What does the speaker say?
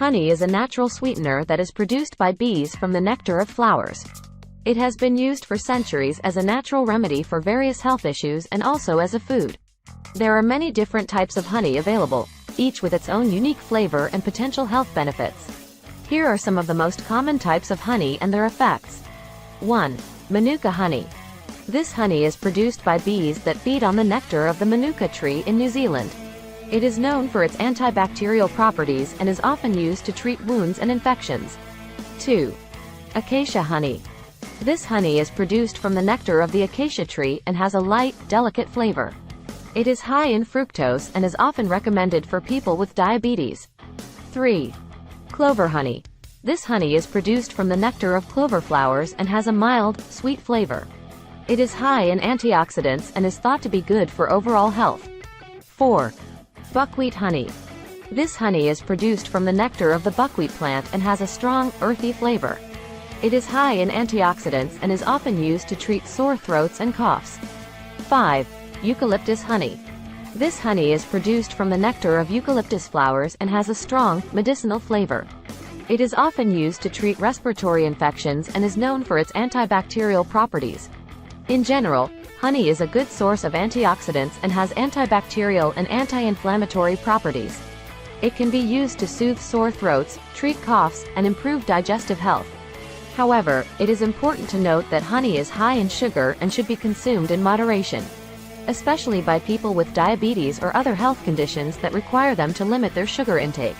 Honey is a natural sweetener that is produced by bees from the nectar of flowers. It has been used for centuries as a natural remedy for various health issues and also as a food. There are many different types of honey available, each with its own unique flavor and potential health benefits. Here are some of the most common types of honey and their effects. 1. Manuka honey. This honey is produced by bees that feed on the nectar of the manuka tree in New Zealand. It is known for its antibacterial properties and is often used to treat wounds and infections. 2. Acacia honey. This honey is produced from the nectar of the acacia tree and has a light, delicate flavor. It is high in fructose and is often recommended for people with diabetes. 3. Clover honey. This honey is produced from the nectar of clover flowers and has a mild, sweet flavor. It is high in antioxidants and is thought to be good for overall health. 4. Buckwheat honey. This honey is produced from the nectar of the buckwheat plant and has a strong, earthy flavor. It is high in antioxidants and is often used to treat sore throats and coughs. 5. Eucalyptus honey. This honey is produced from the nectar of eucalyptus flowers and has a strong, medicinal flavor. It is often used to treat respiratory infections and is known for its antibacterial properties. In general, honey is a good source of antioxidants and has antibacterial and anti-inflammatory properties. It can be used to soothe sore throats, treat coughs, and improve digestive health. However, it is important to note that honey is high in sugar and should be consumed in moderation, especially by people with diabetes or other health conditions that require them to limit their sugar intake.